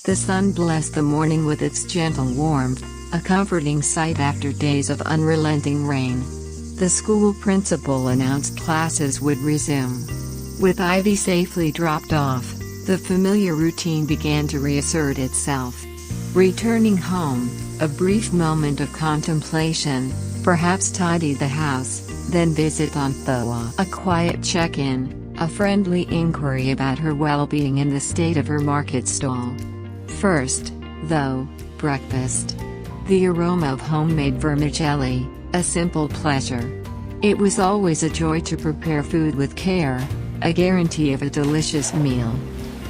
The sun blessed the morning with its gentle warmth, a comforting sight after days of unrelenting rain. The school principal announced classes would resume. With Ivy safely dropped off, the familiar routine began to reassert itself. Returning home, a brief moment of contemplation, perhaps tidy the house, then visit Auntie Thoa. A quiet check-in, a friendly inquiry about her well-being and the state of her market stall. First, though, breakfast. The aroma of homemade vermicelli, a simple pleasure. It was always a joy to prepare food with care, a guarantee of a delicious meal.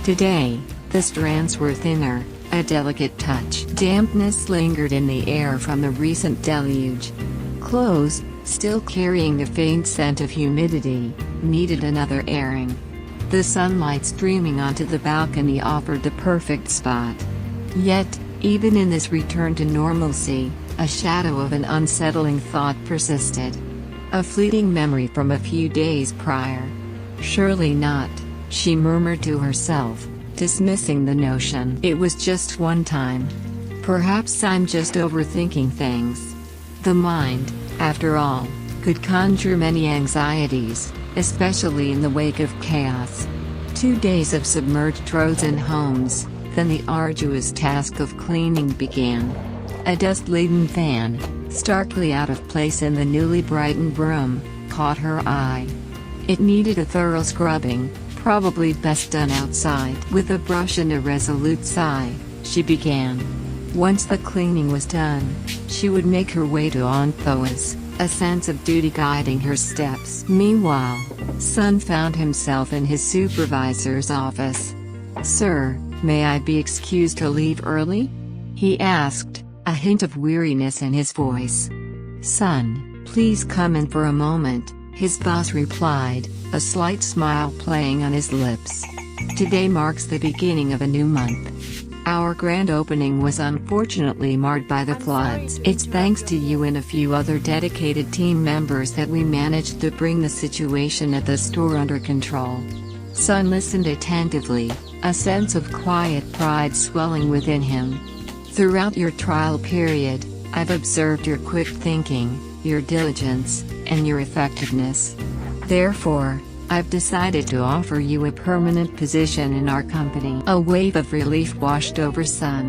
Today, the strands were thinner, a delicate touch. Dampness lingered in the air from the recent deluge. Clothes, still carrying the faint scent of humidity, needed another airing. The sunlight streaming onto the balcony offered the perfect spot. Yet, even in this return to normalcy, a shadow of an unsettling thought persisted. A fleeting memory from a few days prior. Surely not, she murmured to herself, dismissing the notion. It was just one time. Perhaps I'm just overthinking things. The mind, after all, could conjure many anxieties, especially in the wake of chaos. 2 days of submerged roads and homes, then the arduous task of cleaning began. A dust-laden fan, starkly out of place in the newly brightened room, caught her eye. It needed a thorough scrubbing, probably best done outside. With a brush and a resolute sigh, she began. Once the cleaning was done, she would make her way to Auntie Thoa's, a sense of duty guiding her steps. Meanwhile, Sun found himself in his supervisor's office. "Sir, may I be excused to leave early?" he asked, a hint of weariness in his voice. "Sun, please come in for a moment," his boss replied, a slight smile playing on his lips. "Today marks the beginning of a new month. Our grand opening was unfortunately marred by the floods. It's thanks to you and a few other dedicated team members that we managed to bring the situation at the store under control." Sun listened attentively, a sense of quiet pride swelling within him. "Throughout your trial period, I've observed your quick thinking, your diligence, and your effectiveness. Therefore, I've decided to offer you a permanent position in our company." A wave of relief washed over Sun.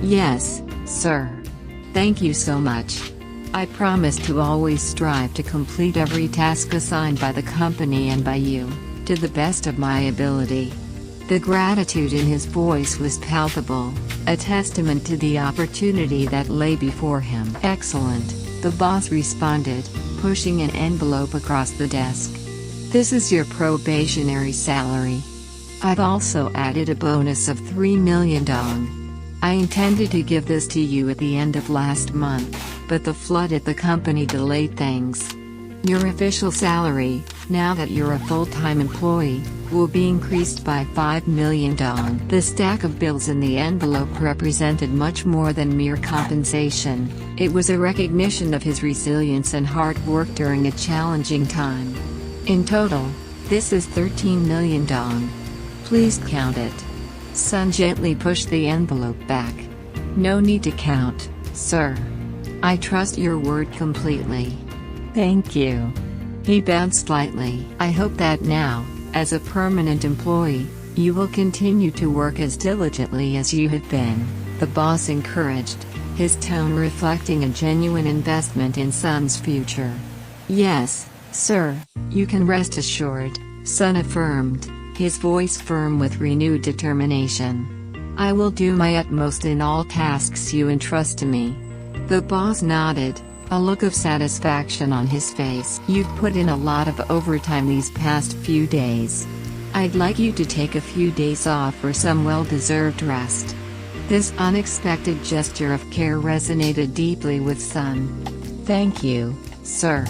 "Yes, sir. Thank you so much. I promise to always strive to complete every task assigned by the company and by you, to the best of my ability." The gratitude in his voice was palpable, a testament to the opportunity that lay before him. "Excellent," the boss responded, pushing an envelope across the desk. "This is your probationary salary. I've also added a bonus of 3 million dong. I intended to give this to you at the end of last month, but the flood at the company delayed things. Your official salary, now that you're a full-time employee, will be increased by 5 million dong." The stack of bills in the envelope represented much more than mere compensation. It was a recognition of his resilience and hard work during a challenging time. "In total, this is 13 million dong. Please count it." Sun gently pushed the envelope back. "No need to count, sir. I trust your word completely." "Thank you." He bowed slightly. "I hope that now, as a permanent employee, you will continue to work as diligently as you have been," the boss encouraged, his tone reflecting a genuine investment in Sun's future. "Yes, sir, you can rest assured," Sun affirmed, his voice firm with renewed determination. "I will do my utmost in all tasks you entrust to me." The boss nodded, a look of satisfaction on his face. "You've put in a lot of overtime these past few days. I'd like you to take a few days off for some well-deserved rest." This unexpected gesture of care resonated deeply with Sun. "Thank you, sir,"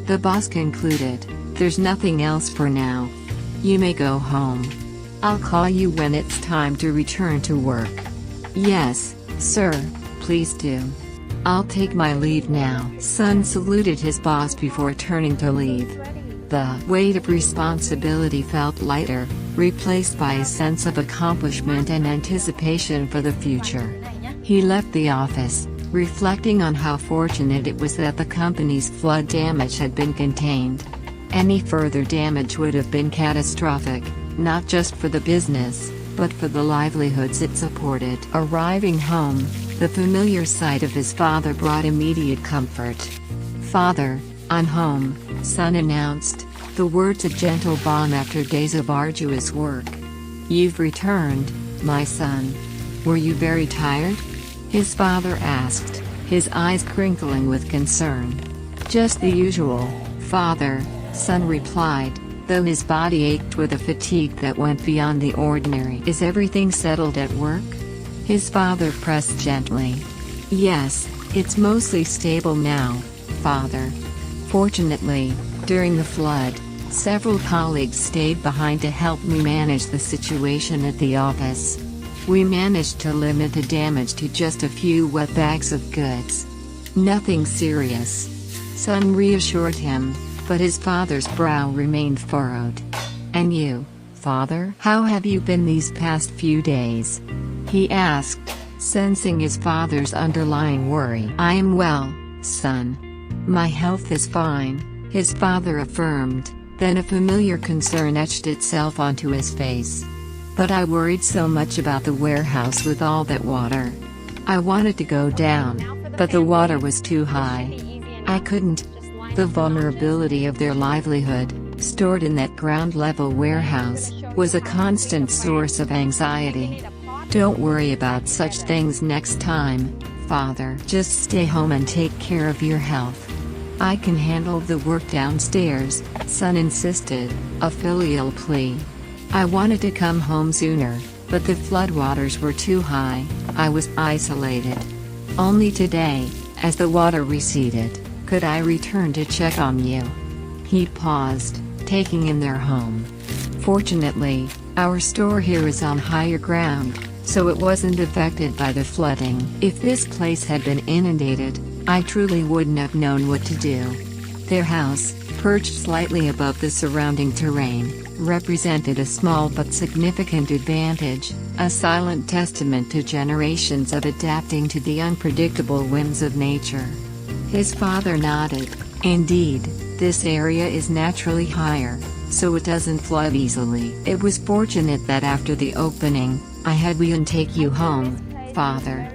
the boss concluded. "There's nothing else for now. You may go home. I'll call you when it's time to return to work." "Yes, sir, please do. I'll take my leave now." Sun saluted his boss before turning to leave. The weight of responsibility felt lighter, replaced by a sense of accomplishment and anticipation for the future. He left the office, reflecting on how fortunate it was that the company's flood damage had been contained. Any further damage would have been catastrophic, not just for the business, but for the livelihoods it supported. Arriving home, the familiar sight of his father brought immediate comfort. "Father, I'm home," son announced, the words a gentle balm after days of arduous work. "You've returned, my son. Were you very tired?" his father asked, his eyes crinkling with concern. "Just the usual, father," son replied, though his body ached with a fatigue that went beyond the ordinary. "Is everything settled at work?" his father pressed gently. "Yes, it's mostly stable now, father. Fortunately, during the flood, several colleagues stayed behind to help me manage the situation at the office. We managed to limit the damage to just a few wet bags of goods. Nothing serious," son reassured him, but his father's brow remained furrowed. "And you, father? How have you been these past few days?" he asked, sensing his father's underlying worry. "I am well, son. My health is fine," his father affirmed, then a familiar concern etched itself onto his face. "But I worried so much about the warehouse with all that water. I wanted to go down, but the water was too high. I couldn't." The vulnerability of their livelihood, stored in that ground-level warehouse, was a constant source of anxiety. "Don't worry about such things next time, father. Just stay home and take care of your health. I can handle the work downstairs," son insisted, a filial plea. "I wanted to come home sooner, but the floodwaters were too high. I was isolated. Only today, as the water receded, could I return to check on you." He paused, taking in their home. "Fortunately, our store here is on higher ground, so it wasn't affected by the flooding. If this place had been inundated, I truly wouldn't have known what to do." Their house, perched slightly above the surrounding terrain, represented a small but significant advantage, a silent testament to generations of adapting to the unpredictable whims of nature. His father nodded. "Indeed, this area is naturally higher, so it doesn't flood easily. It was fortunate that after the opening, I had Leon take you home, father.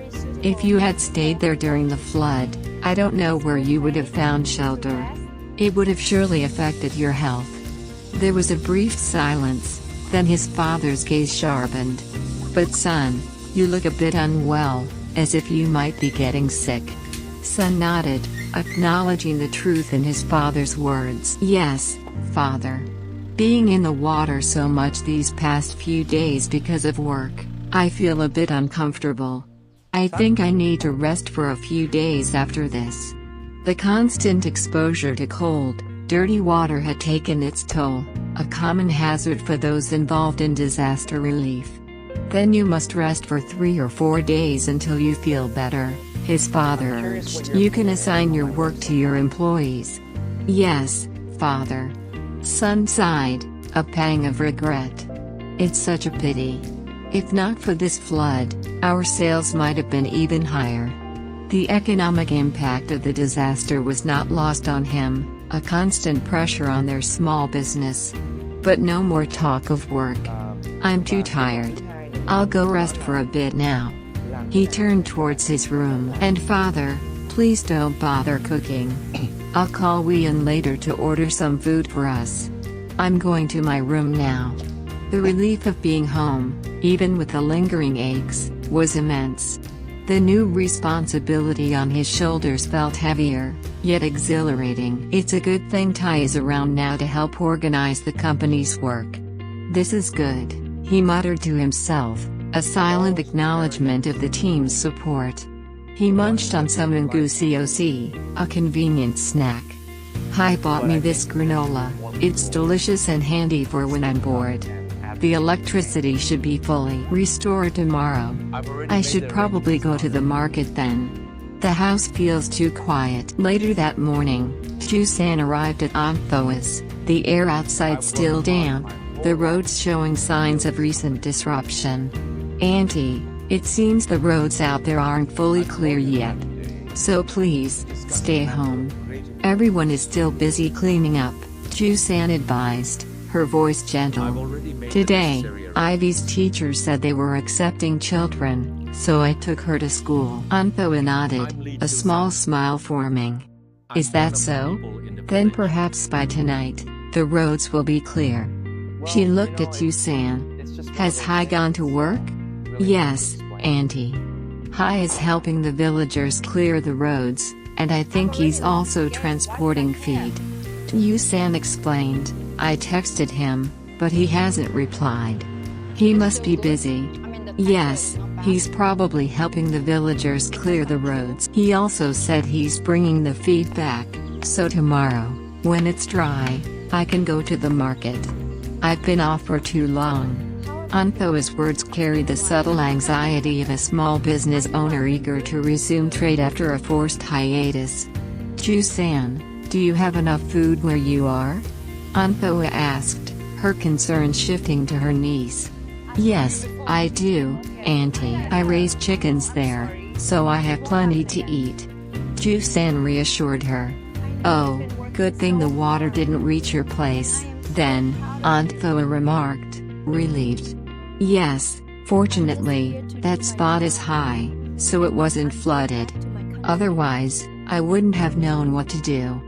If you had stayed there during the flood, I don't know where you would have found shelter. It would have surely affected your health." There was a brief silence, then his father's gaze sharpened. "But son, you look a bit unwell, as if you might be getting sick." Son nodded, acknowledging the truth in his father's words. "Yes, father. Being in the water so much these past few days because of work, I feel a bit uncomfortable. I think I need to rest for a few days after this." The constant exposure to cold, dirty water had taken its toll, a common hazard for those involved in disaster relief. "Then you must rest for 3 or 4 days until you feel better," his father urged. "You can assign your work to your employees." "Yes, father." Son sighed, a pang of regret. "It's such a pity. If not for this flood, our sales might have been even higher." The economic impact of the disaster was not lost on him, a constant pressure on their small business. But no more talk of work. "I'm too tired. I'll go rest for a bit now." He turned towards his room. "And father, please don't bother cooking. I'll call Leon later to order some food for us. I'm going to my room now." The relief of being home, even with the lingering aches, was immense. The new responsibility on his shoulders felt heavier, yet exhilarating. "It's a good thing Ty is around now to help organize the company's work. This is good," he muttered to himself, a silent acknowledgement of the team's support. He munched on some ngusiosi, a convenient snack. "Hi bought me this granola, it's delicious and handy for when I'm bored. The electricity should be fully restored tomorrow. I should probably go to the market then. The house feels too quiet." Later that morning, Chu-san arrived at Aunt Thoa's, the air outside still damp, the roads showing signs of recent disruption. Auntie, it seems the roads out there aren't fully clear yet. So please, stay home. Everyone is still busy cleaning up, Ju-san advised, her voice gentle. Today, Ivy's teacher said they were accepting children, so I took her to school. Auntie Thoa nodded, a small smile forming. Is that so? Then perhaps by tonight, the roads will be clear. She looked at Ju-san. Has Hai gone to work? Yes, Auntie. Hai is helping the villagers clear the roads, and I think he's also transporting feed. Ju-san explained. I texted him, but he hasn't replied. He must be busy. Yes, he's probably helping the villagers clear the roads. He also said he's bringing the feed back, so tomorrow, when it's dry, I can go to the market. I've been off for too long. Auntie Thoa's words carried the subtle anxiety of a small business owner eager to resume trade after a forced hiatus. Ju-san, do you have enough food where you are? Auntie Thoa asked, her concern shifting to her niece. Yes, I do, Auntie. I raise chickens there, so I have plenty to eat. Ju-san reassured her. Oh, good thing the water didn't reach your place, then, Auntie Thoa remarked, relieved. Yes, fortunately, that spot is high, so it wasn't flooded. Otherwise, I wouldn't have known what to do.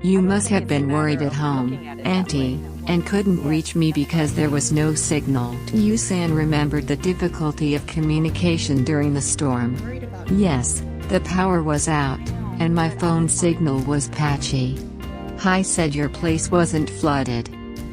You must have been worried at home, Auntie, and couldn't reach me because there was no signal. Ju-san remembered the difficulty of communication during the storm. Yes, the power was out, and my phone signal was patchy. Hai said your place wasn't flooded.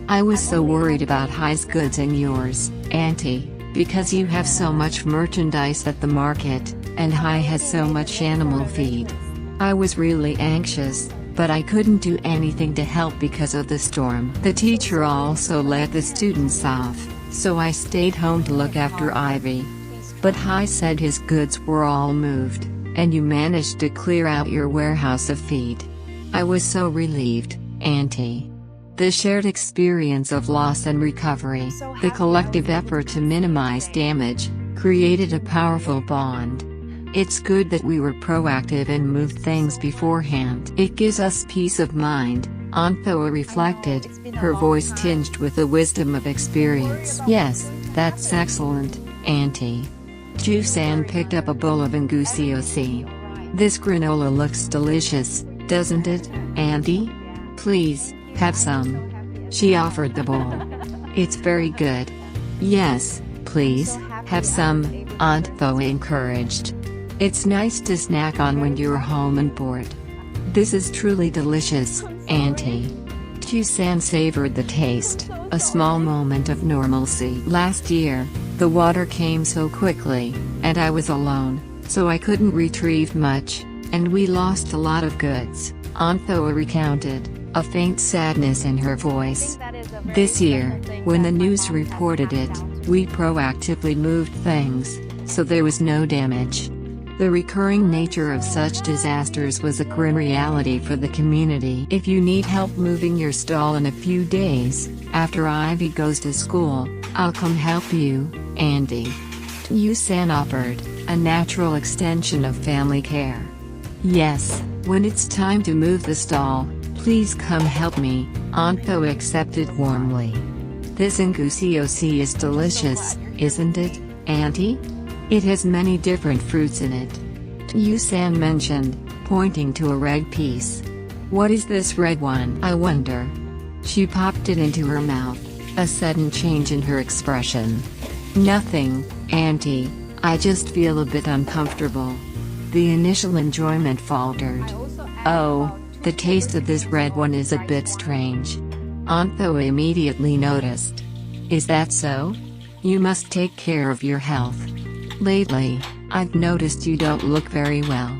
I was so worried about Hai's goods and yours, Auntie, because you have so much merchandise at the market, and Hai has so much animal feed. I was really anxious, but I couldn't do anything to help because of the storm. The teacher also let the students off, so I stayed home to look after Ivy. But Hai said his goods were all moved, and you managed to clear out your warehouse of feed. I was so relieved, Auntie. The shared experience of loss and recovery, the collective effort to minimize damage, created a powerful bond. It's good that we were proactive and moved things beforehand. It gives us peace of mind, Auntie Thoa reflected, her voice tinged with the wisdom of experience. Yes, that's excellent, Auntie. Ju-san picked up a bowl of ngusiosi. This granola looks delicious, doesn't it, Auntie? Please, have some. She offered the bowl. It's very good. Yes, please, have some, Auntie Thoa encouraged. It's nice to snack on when you're home and bored. This is truly delicious, Auntie. Ju-san savored the taste, a small moment of normalcy. Last year, the water came so quickly, and I was alone, so I couldn't retrieve much, and we lost a lot of goods, Auntie Thoa recounted, a faint sadness in her voice. This year, when the news reported it, we proactively moved things, so there was no damage. The recurring nature of such disasters was a grim reality for the community. If you need help moving your stall in a few days, after Ivy goes to school, I'll come help you, Auntie. Ju-san offered, a natural extension of family care. Yes, when it's time to move the stall, please come help me, Auntie Thoa accepted warmly. This ngusiosi is delicious, isn't it, Auntie? It has many different fruits in it. Ju-san mentioned, pointing to a red piece. What is this red one, I wonder? She popped it into her mouth, a sudden change in her expression. Nothing, Auntie, I just feel a bit uncomfortable. The initial enjoyment faltered. Oh, the taste of this red one is a bit strange. Auntie Thoa immediately noticed. Is that so? You must take care of your health. Lately, I've noticed you don't look very well.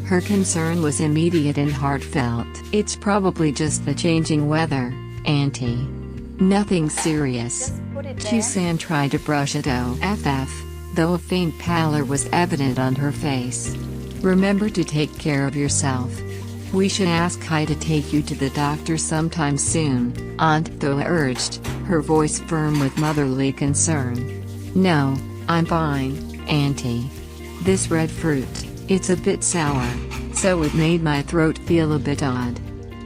Her concern was immediate and heartfelt. It's probably just the changing weather, Auntie. Nothing serious. Ju-san tried to brush it off, though a faint pallor was evident on her face. Remember to take care of yourself. We should ask Kai to take you to the doctor sometime soon, Auntie Thoa urged, her voice firm with motherly concern. No, I'm fine, Auntie. This red fruit, it's a bit sour, so it made my throat feel a bit odd.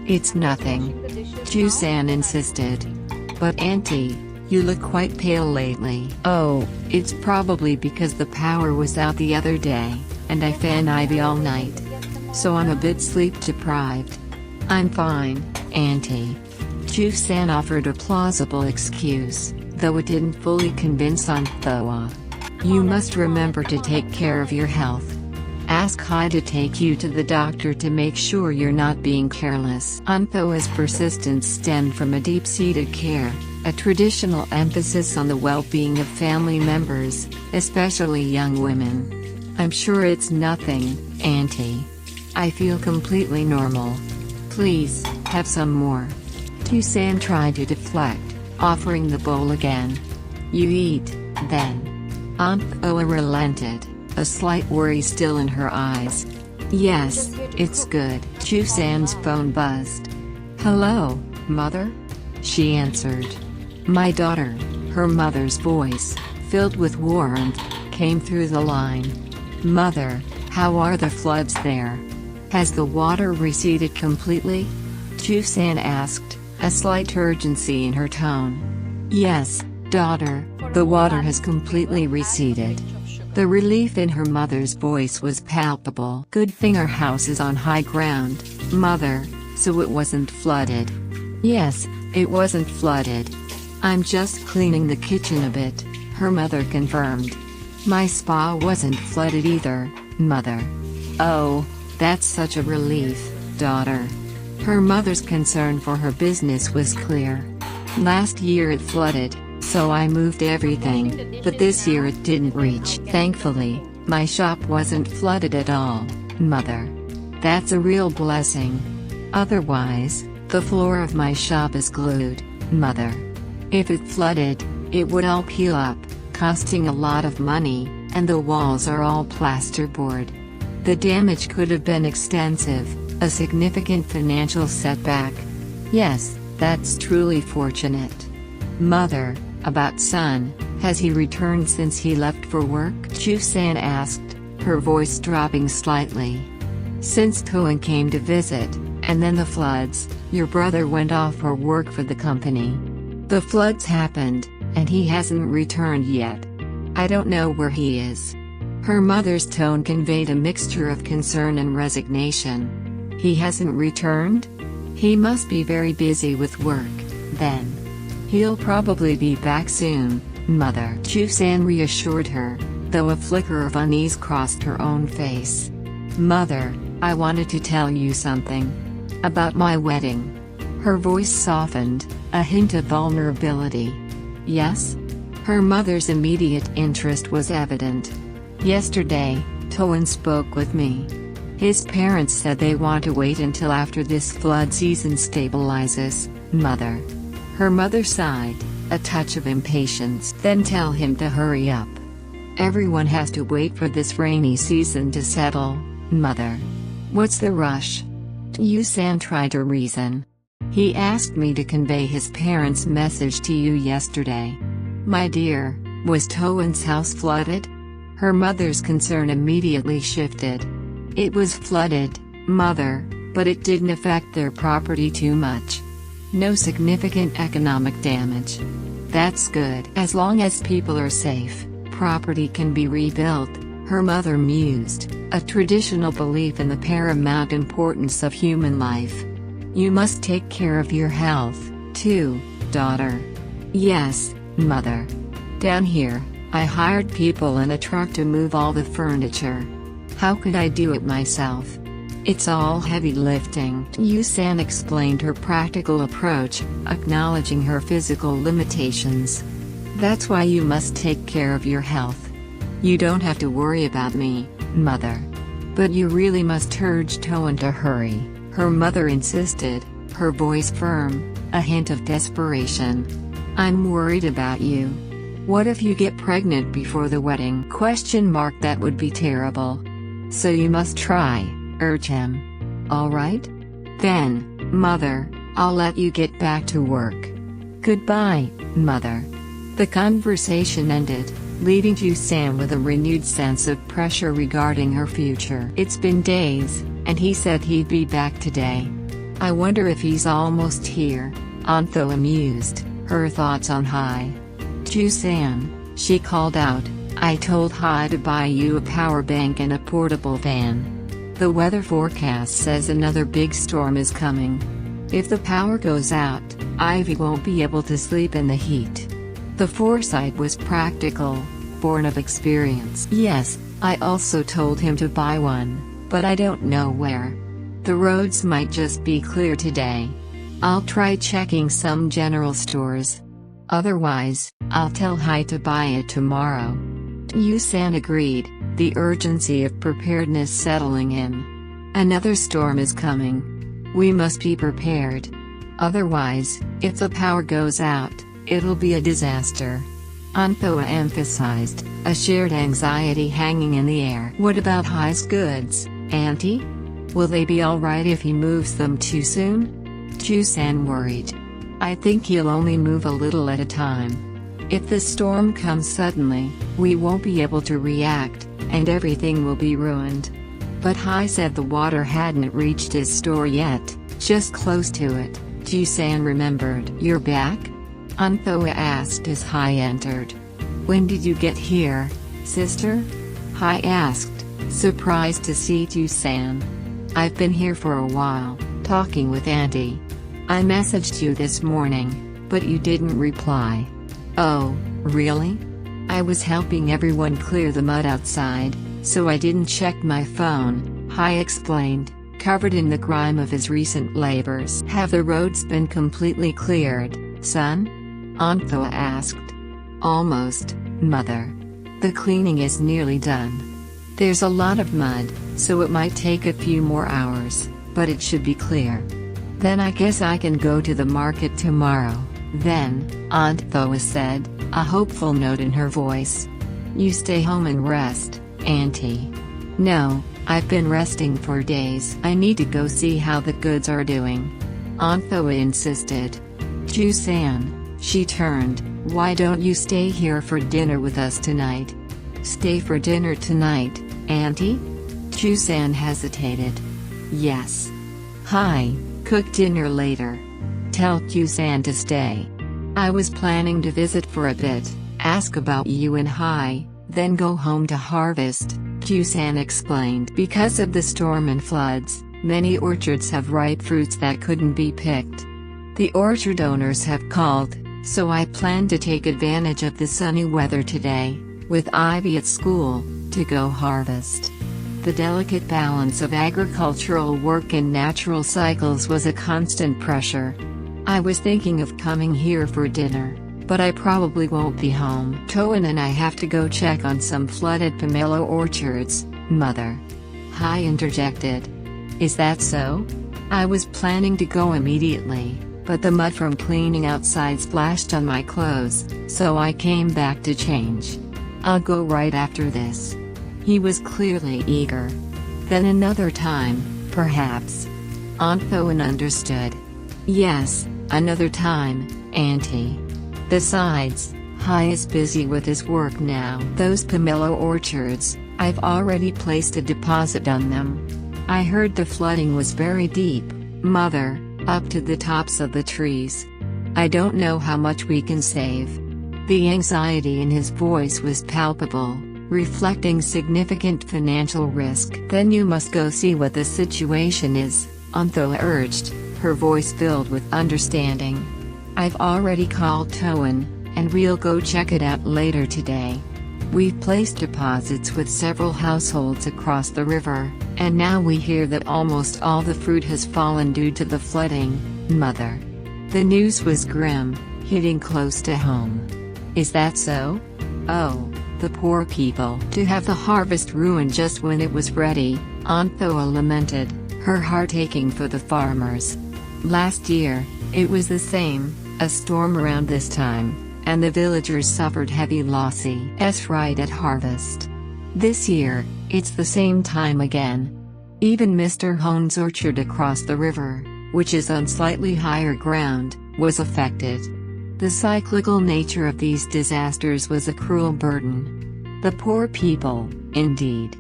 It's nothing, Tieu insisted. But Auntie, you look quite pale lately. Oh, it's probably because the power was out the other day, and I fan Ivy all night. So I'm a bit sleep deprived. I'm fine, Auntie. Tieu offered a plausible excuse, though it didn't fully convince Auntie Thoa. You must remember to take care of your health. Ask Kai to take you to the doctor to make sure you're not being careless. Auntie Thoa's persistence stemmed from a deep-seated care, a traditional emphasis on the well-being of family members, especially young women. I'm sure it's nothing, Auntie. I feel completely normal. Please, have some more. Tieu tried to deflect, offering the bowl again. You eat, then. Auntie Thoa relented, a slight worry still in her eyes. Yes, it's good. Tieu's phone buzzed. Hello, Mother? She answered. My daughter, her mother's voice, filled with warmth, came through the line. Mother, how are the floods there? Has the water receded completely? Tieu asked, a slight urgency in her tone. Yes, daughter, the water has completely receded. The relief in her mother's voice was palpable. Good thing our house is on high ground, Mother, so it wasn't flooded. Yes, it wasn't flooded. I'm just cleaning the kitchen a bit, her mother confirmed. My spa wasn't flooded either, Mother. Oh, that's such a relief, daughter. Her mother's concern for her business was clear. Last year it flooded, so I moved everything, but this year it didn't reach. Thankfully, my shop wasn't flooded at all, Mother. That's a real blessing. Otherwise, the floor of my shop is glued, Mother. If it flooded, it would all peel up, costing a lot of money, and the walls are all plasterboard. The damage could have been extensive, a significant financial setback. Yes, that's truly fortunate. Mother, about son, has he returned since he left for work? Tieu asked, her voice dropping slightly. Since Thoa came to visit, and then the floods, your brother went off for work for the company. The floods happened, and he hasn't returned yet. I don't know where he is. Her mother's tone conveyed a mixture of concern and resignation. He hasn't returned? He must be very busy with work, then. He'll probably be back soon, Mother. Tieu reassured her, though a flicker of unease crossed her own face. Mother, I wanted to tell you something. About my wedding. Her voice softened, a hint of vulnerability. Yes? Her mother's immediate interest was evident. Yesterday, Thoa spoke with me. His parents said they want to wait until after this flood season stabilizes, Mother. Her mother sighed, a touch of impatience. Then tell him to hurry up. Everyone has to wait for this rainy season to settle, Mother. What's the rush? Tieu tried to reason. He asked me to convey his parents' message to you yesterday. My dear, was Thoa's house flooded? Her mother's concern immediately shifted. It was flooded, Mother, but it didn't affect their property too much. No significant economic damage. That's good. As long as people are safe, property can be rebuilt, her mother mused, a traditional belief in the paramount importance of human life. You must take care of your health, too, daughter. Yes, Mother. Down here, I hired people and a truck to move all the furniture. How could I do it myself? It's all heavy lifting. Tieu explained her practical approach, acknowledging her physical limitations. That's why you must take care of your health. You don't have to worry about me, Mother. But you really must urge Thoa to hurry, her mother insisted, her voice firm, a hint of desperation. I'm worried about you. What if you get pregnant before the wedding? ? That would be terrible. So you must try, urge him. All right? Then, Mother, I'll let you get back to work. Goodbye, Mother. The conversation ended, leaving Tusan with a renewed sense of pressure regarding her future. It's been days, and he said he'd be back today. I wonder if he's almost here, Auntie Thoa mused, her thoughts on Hai. Tusan, she called out, I told Hai to buy you a power bank and a portable fan. The weather forecast says another big storm is coming. If the power goes out, Ivy won't be able to sleep in the heat. The foresight was practical, born of experience. Yes, I also told him to buy one, but I don't know where. The roads might just be clear today. I'll try checking some general stores. Otherwise, I'll tell Hai to buy it tomorrow. Tusan agreed, the urgency of preparedness settling in. Another storm is coming. We must be prepared. Otherwise, if the power goes out, it'll be a disaster. Auntie Thoa emphasized, a shared anxiety hanging in the air. What about Hai's goods, Auntie? Will they be alright if he moves them too soon? Tusan worried. I think he'll only move a little at a time. If the storm comes suddenly, we won't be able to react, and everything will be ruined. But Hai said the water hadn't reached his store yet, just close to it. Tusan remembered. You're back? Auntie Thoa asked as Hai entered. When did you get here, sister? Hai asked, surprised to see Tusan. I've been here for a while, talking with Auntie. I messaged you this morning, but you didn't reply. Oh, really? I was helping everyone clear the mud outside, so I didn't check my phone, Hai explained, covered in the grime of his recent labors. Have the roads been completely cleared, son? Auntie Thoa asked. Almost, Mother. The cleaning is nearly done. There's a lot of mud, so it might take a few more hours, but it should be clear. Then I guess I can go to the market tomorrow. Then, Auntie Thoa said, a hopeful note in her voice. You stay home and rest, Auntie. No, I've been resting for days. I need to go see how the goods are doing. Auntie Thoa insisted. Tusan, she turned, why don't you stay here for dinner with us tonight? Stay for dinner tonight, Auntie? Tusan hesitated. Yes. Hai, cook dinner later. Tell Tusan to stay. I was planning to visit for a bit, ask about you and Hai, then go home to harvest, Tusan explained. Because of the storm and floods, many orchards have ripe fruits that couldn't be picked. The orchard owners have called, so I plan to take advantage of the sunny weather today, with Ivy at school, to go harvest. The delicate balance of agricultural work and natural cycles was a constant pressure. I was thinking of coming here for dinner, but I probably won't be home. Toan and I have to go check on some flooded pomelo orchards, Mother. Hai interjected. Is that so? I was planning to go immediately, but the mud from cleaning outside splashed on my clothes, so I came back to change. I'll go right after this. He was clearly eager. Then another time, perhaps. Auntie Thoa understood. Yes, another time, Auntie. Besides, Hai is busy with his work now. Those pomelo orchards, I've already placed a deposit on them. I heard the flooding was very deep, Mother, up to the tops of the trees. I don't know how much we can save. The anxiety in his voice was palpable, reflecting significant financial risk. Then you must go see what the situation is, Auntie Thoa urged, her voice filled with understanding. I've already called Toan, and we'll go check it out later today. We've placed deposits with several households across the river, and now we hear that almost all the fruit has fallen due to the flooding, Mother. The news was grim, hitting close to home. Is that so? Oh, the poor people. To have the harvest ruined just when it was ready, Auntie Thoa lamented, her heart aching for the farmers. Last year, it was the same, a storm around this time, and the villagers suffered heavy losses right at harvest. This year, it's the same time again. Even Mr. Hone's orchard across the river, which is on slightly higher ground, was affected. The cyclical nature of these disasters was a cruel burden. The poor people, indeed.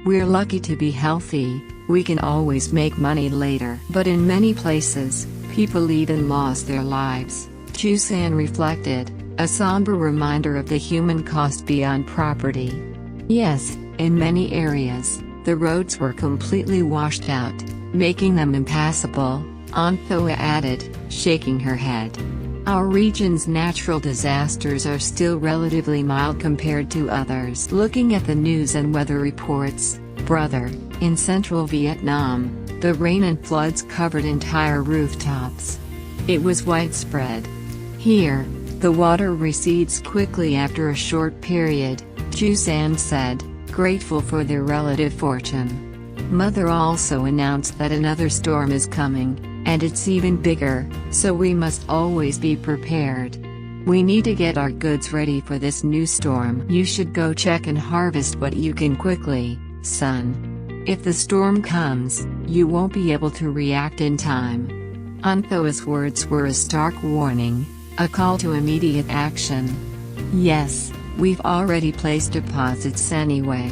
We're lucky to be healthy, we can always make money later. But in many places, people even lost their lives, Chu San reflected, a somber reminder of the human cost beyond property. Yes, in many areas, the roads were completely washed out, making them impassable, Auntie Thoa added, shaking her head. Our region's natural disasters are still relatively mild compared to others. Looking at the news and weather reports, brother, in central Vietnam, the rain and floods covered entire rooftops. It was widespread. Here, the water recedes quickly after a short period, Chu San said, grateful for their relative fortune. Mother also announced that another storm is coming, and it's even bigger, so we must always be prepared. We need to get our goods ready for this new storm. You should go check and harvest what you can quickly, son. If the storm comes, you won't be able to react in time. Auntie Thoa's words were a stark warning, a call to immediate action. Yes, we've already placed deposits anyway.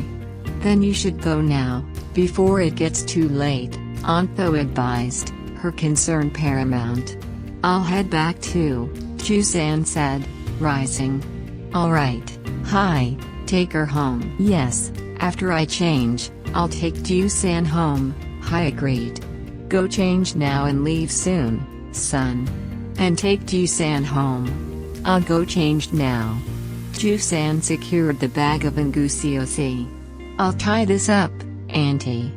Then you should go now, before it gets too late, Auntie Thoa advised, her concern paramount. I'll head back too, Chu San said, rising. Alright, hi, take her home. Yes, after I change, I'll take Chu San home, Hai agreed. Go change now and leave soon, son. And take Chu San home. I'll go change now. Chu San secured the bag of ngusiosi. I'll tie this up, Auntie.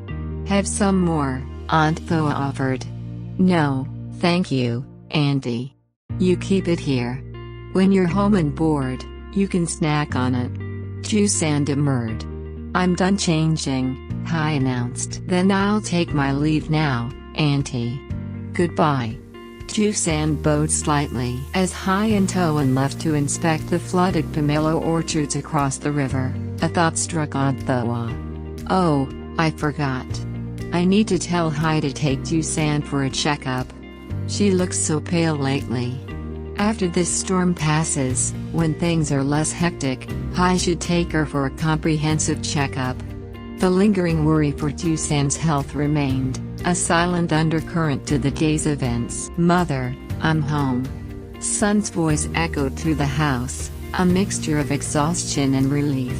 Have some more, Auntie Thoa offered. No, thank you, Auntie. You keep it here. When you're home and bored, you can snack on it. Chu San demurred. I'm done changing, Hai announced. Then I'll take my leave now, Auntie. Goodbye. Chu San bowed slightly as Hai and Thoan left to inspect the flooded pomelo orchards across the river. A thought struck Auntie Thoa. Oh, I forgot. I need to tell Hai to take Chu San for a checkup. She looks so pale lately. After this storm passes, when things are less hectic, Hai should take her for a comprehensive checkup. The lingering worry for Chu San's health remained, a silent undercurrent to the day's events. Mother, I'm home. Son's voice echoed through the house, a mixture of exhaustion and relief.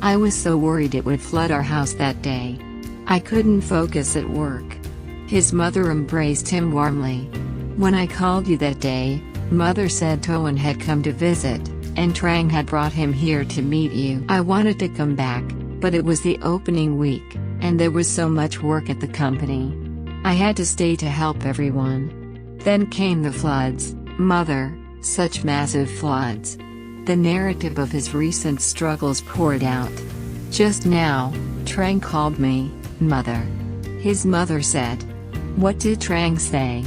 I was so worried it would flood our house that day. I couldn't focus at work. His mother embraced him warmly. When I called you that day, Mother said Thoan had come to visit, and Trang had brought him here to meet you. I wanted to come back, but it was the opening week, and there was so much work at the company. I had to stay to help everyone. Then came the floods, Mother, such massive floods. The narrative of his recent struggles poured out. Just now, Trang called me, Mother. His mother said. What did Trang say?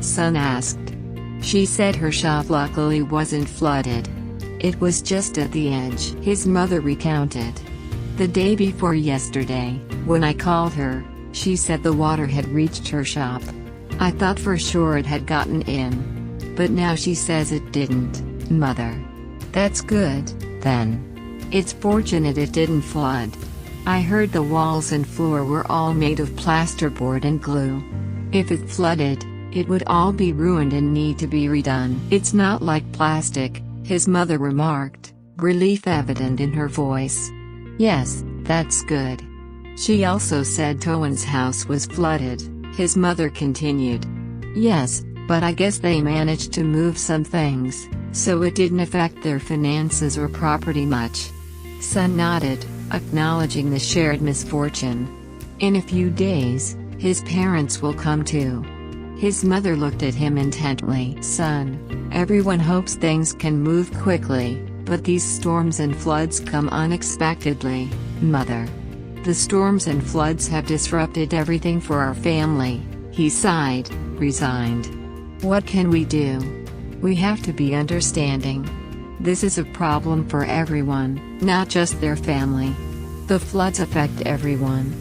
Son asked. She said her shop luckily wasn't flooded. It was just at the edge. His mother recounted. The day before yesterday, when I called her, she said the water had reached her shop. I thought for sure it had gotten in. But now she says it didn't, Mother. That's good, then. It's fortunate it didn't flood. I heard the walls and floor were all made of plasterboard and glue. If it flooded, it would all be ruined and need to be redone. It's not like plastic, his mother remarked, relief evident in her voice. Yes, that's good. She also said Thoan's house was flooded, his mother continued. Yes, but I guess they managed to move some things, so it didn't affect their finances or property much. Son nodded, acknowledging the shared misfortune. In a few days, his parents will come too. His mother looked at him intently. Son, everyone hopes things can move quickly, but these storms and floods come unexpectedly, Mother. The storms and floods have disrupted everything for our family, he sighed, resigned. What can we do? We have to be understanding. This is a problem for everyone, not just their family. The floods affect everyone.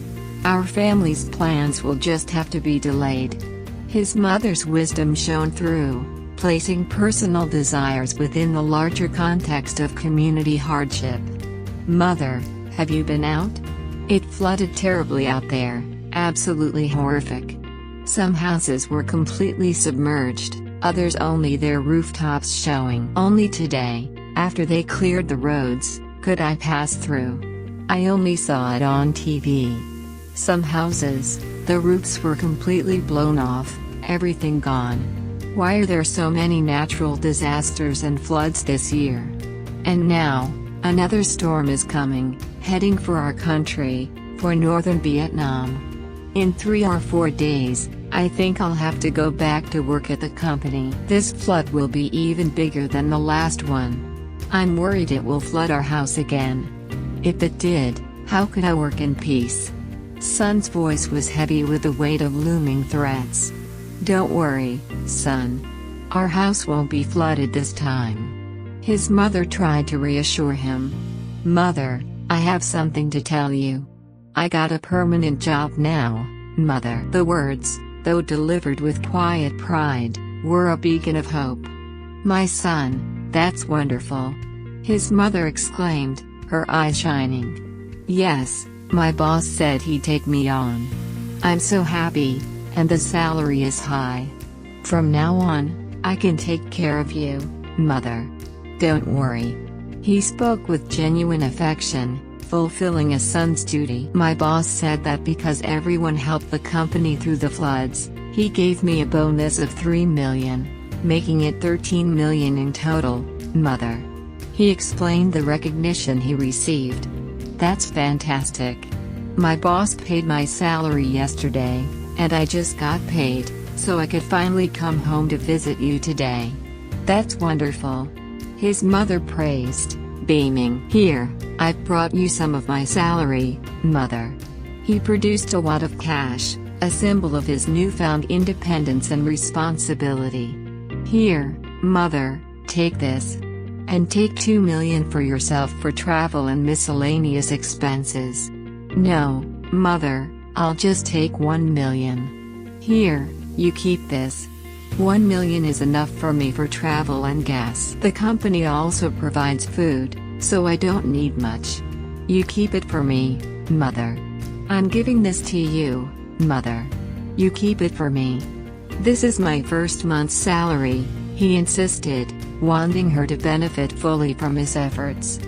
Our family's plans will just have to be delayed." His mother's wisdom shone through, placing personal desires within the larger context of community hardship. "Mother, have you been out? It flooded terribly out there, absolutely horrific. Some houses were completely submerged, others only their rooftops showing. Only today, after they cleared the roads, could I pass through. I only saw it on TV. Some houses, the roofs were completely blown off, everything gone. Why are there so many natural disasters and floods this year? And now, another storm is coming, heading for our country, for northern Vietnam. In 3 or 4 days, I think I'll have to go back to work at the company. This flood will be even bigger than the last one. I'm worried it will flood our house again. If it did, how could I work in peace?" Son's voice was heavy with the weight of looming threats. "Don't worry, son. Our house won't be flooded this time." His mother tried to reassure him. "Mother, I have something to tell you. I got a permanent job now, Mother." The words, though delivered with quiet pride, were a beacon of hope. "My son, that's wonderful!" his mother exclaimed, her eyes shining. "Yes, my boss said he'd take me on. I'm so happy, and the salary is high. From now on, I can take care of you, Mother. Don't worry." He spoke with genuine affection, fulfilling a son's duty. "My boss said that because everyone helped the company through the floods, he gave me a bonus of $3 million, making it $13 million in total, Mother." He explained the recognition he received. "That's fantastic. My boss paid my salary yesterday, and I just got paid, so I could finally come home to visit you today. That's wonderful." His mother praised, beaming. "Here, I've brought you some of my salary, Mother." He produced a wad of cash, a symbol of his newfound independence and responsibility. "Here, Mother, take this. And take $2 million for yourself for travel and miscellaneous expenses." "No, Mother, I'll just take $1 million. Here, you keep this. $1 million is enough for me for travel and gas. The company also provides food, so I don't need much. You keep it for me, Mother. I'm giving this to you, Mother. You keep it for me. This is my first month's salary," he insisted, wanting her to benefit fully from his efforts.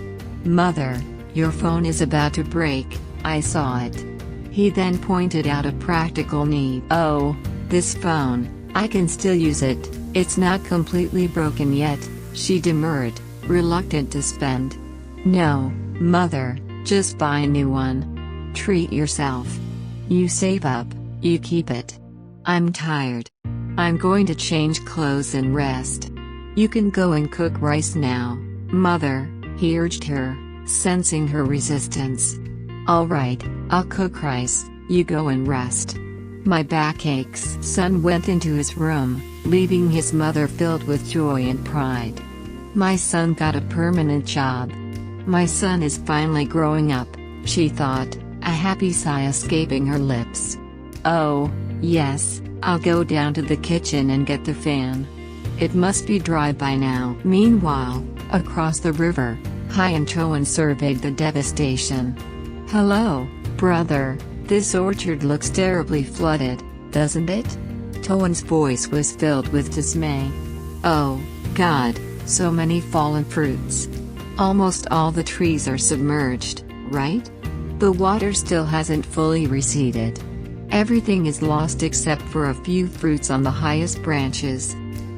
"Mother, your phone is about to break, I saw it." He then pointed out a practical need. "Oh, this phone, I can still use it, it's not completely broken yet," she demurred, reluctant to spend. "No, Mother, just buy a new one. Treat yourself. You save up, you keep it. I'm tired. I'm going to change clothes and rest. You can go and cook rice now, Mother," he urged her, sensing her resistance. "All right, I'll cook rice, you go and rest. My back aches." Son went into his room, leaving his mother filled with joy and pride. "My son got a permanent job. My son is finally growing up," she thought, a happy sigh escaping her lips. "Oh, yes, I'll go down to the kitchen and get the fan. It must be dry by now." Meanwhile, across the river, Auntie Thoa surveyed the devastation. "Hello, brother, this orchard looks terribly flooded, doesn't it?" Thoa's voice was filled with dismay. "Oh, God, so many fallen fruits. Almost all the trees are submerged, right? The water still hasn't fully receded. Everything is lost except for a few fruits on the highest branches.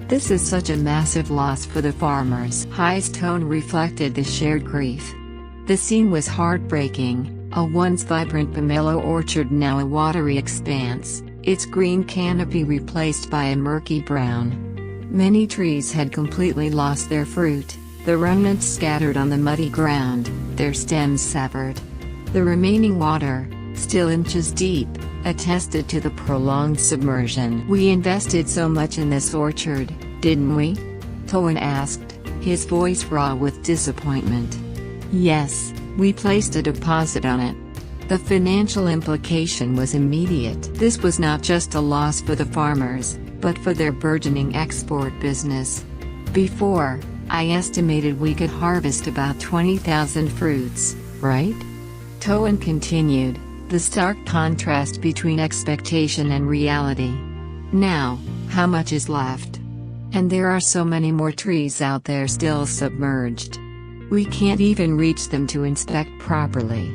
This is such a massive loss for the farmers." Auntie's tone reflected the shared grief. The scene was heartbreaking, a once vibrant pomelo orchard now a watery expanse, its green canopy replaced by a murky brown. Many trees had completely lost their fruit, the remnants scattered on the muddy ground, their stems severed. The remaining water, still inches deep, attested to the prolonged submersion. "We invested so much in this orchard, didn't we?" Thoa asked, his voice raw with disappointment. "Yes, we placed a deposit on it. The financial implication was immediate. This was not just a loss for the farmers, but for their burgeoning export business. Before, I estimated we could harvest about 20,000 fruits, right? Thoa continued, the stark contrast between expectation and reality. Now, how much is left? And there are so many more trees out there still submerged. We can't even reach them to inspect properly.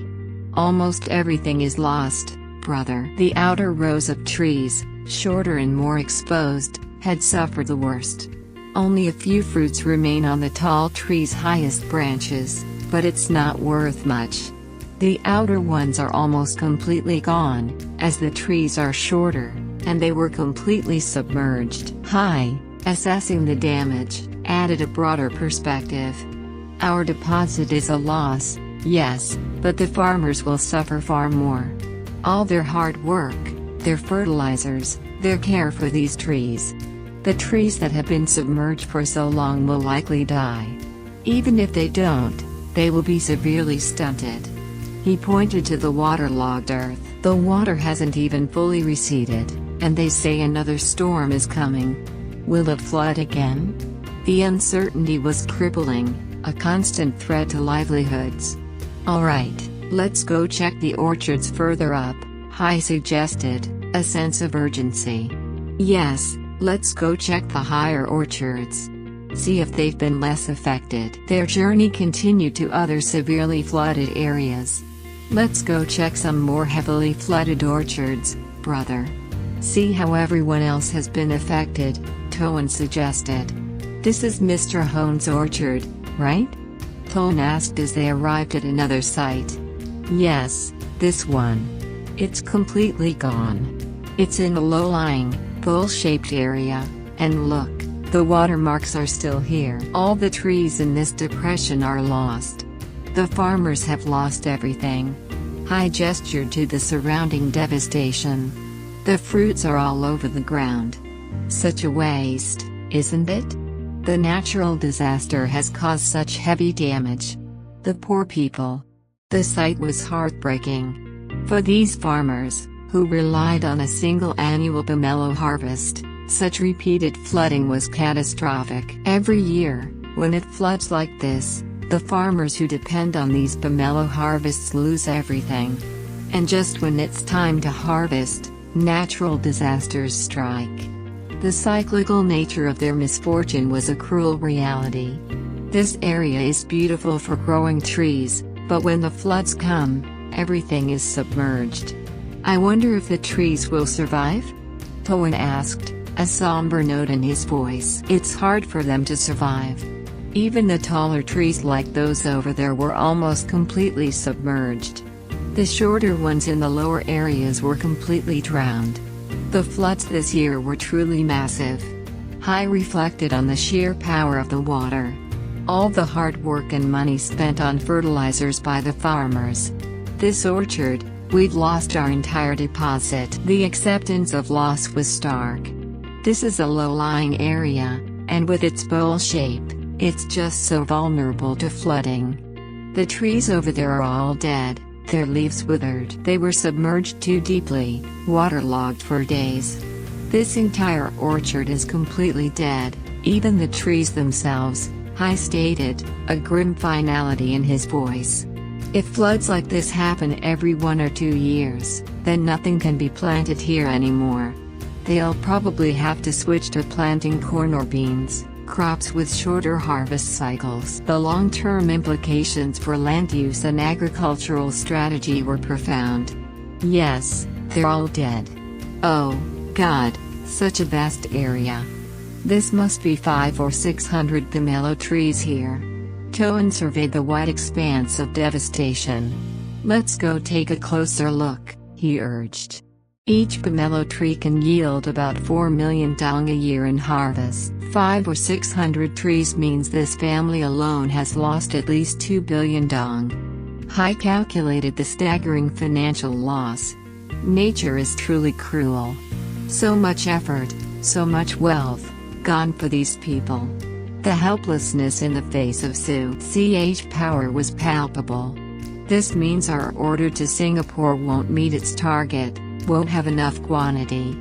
Almost everything is lost, brother. The outer rows of trees, shorter and more exposed, had suffered the worst. Only a few fruits remain on the tall tree's highest branches, but it's not worth much. The outer ones are almost completely gone, as the trees are shorter, and they were completely submerged. Assessing the damage, added a broader perspective. Our deposit is a loss, yes, but the farmers will suffer far more. All their hard work, their fertilizers, their care for these trees. The trees that have been submerged for so long will likely die. Even if they don't, they will be severely stunted. He pointed to the waterlogged earth. The water hasn't even fully receded, and they say another storm is coming. Will it flood again? The uncertainty was crippling, a constant threat to livelihoods. Alright, let's go check the orchards further up, Hai suggested, a sense of urgency. Yes, let's go check the higher orchards. See if they've been less affected. Their journey continued to other severely flooded areas. Let's go check some more heavily flooded orchards, brother. See how everyone else has been affected, Thoa suggested. This is Mr. Hone's orchard, right? Thoa asked as they arrived at another site. Yes, this one. It's completely gone. It's in a low-lying, bowl-shaped area, and look, the watermarks are still here. All the trees in this depression are lost. The farmers have lost everything. Hai gestured to the surrounding devastation. The fruits are all over the ground. Such a waste, isn't it? The natural disaster has caused such heavy damage. The poor people. The sight was heartbreaking. For these farmers, who relied on a single annual pomelo harvest, such repeated flooding was catastrophic. Every year, when it floods like this, the farmers who depend on these pomelo harvests lose everything. And just when it's time to harvest, natural disasters strike. The cyclical nature of their misfortune was a cruel reality. This area is beautiful for growing trees, but when the floods come, everything is submerged. I wonder if the trees will survive? Thoa asked, a somber note in his voice. It's hard for them to survive. Even the taller trees like those over there were almost completely submerged. The shorter ones in the lower areas were completely drowned. The floods this year were truly massive. Hai reflected on the sheer power of the water. All the hard work and money spent on fertilizers by the farmers. This orchard, we've lost our entire deposit. The acceptance of loss was stark. This is a low-lying area, and with its bowl shape, it's just so vulnerable to flooding. The trees over there are all dead, their leaves withered. They were submerged too deeply, waterlogged for days. This entire orchard is completely dead, even the trees themselves, Hai stated, a grim finality in his voice. If floods like this happen every 1 or 2 years, then nothing can be planted here anymore. They'll probably have to switch to planting corn or beans, crops with shorter harvest cycles. The long-term implications for land use and agricultural strategy were profound. Yes, they're all dead. Oh, God, such a vast area. This must be 500 or 600 pomelo trees here. Thoa surveyed the wide expanse of devastation. Let's go take a closer look, he urged. Each pomelo tree can yield about 4 million dong a year in harvest. 500 or 600 trees means this family alone has lost at least 2 billion dong. Hai calculated the staggering financial loss. Nature is truly cruel. So much effort, so much wealth, gone for these people. The helplessness in the face of Su Ch power was palpable. This means our order to Singapore won't meet its target, won't have enough quantity.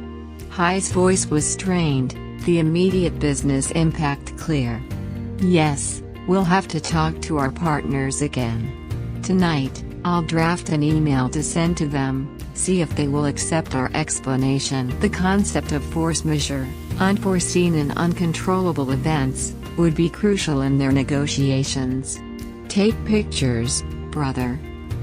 Hai's voice was strained, the immediate business impact clear. Yes, we'll have to talk to our partners again. Tonight, I'll draft an email to send to them, see if they will accept our explanation. The concept of force majeure, unforeseen and uncontrollable events, would be crucial in their negotiations. Take pictures, brother.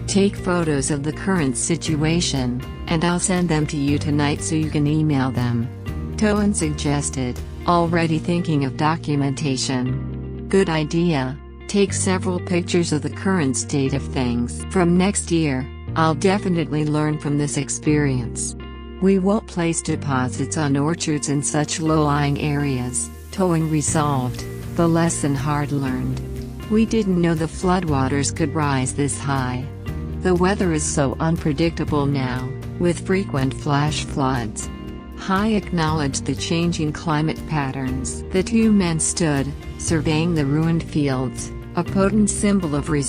Take photos of the current situation, and I'll send them to you tonight so you can email them. Thoa suggested, already thinking of documentation. Good idea. Take several pictures of the current state of things. From next year, I'll definitely learn from this experience. We won't place deposits on orchards in such low-lying areas, Thoa resolved, the lesson hard learned. We didn't know the floodwaters could rise this high. The weather is so unpredictable now, with frequent flash floods. Hai acknowledged the changing climate patterns. The two men stood, surveying the ruined fields, a potent symbol of resilience.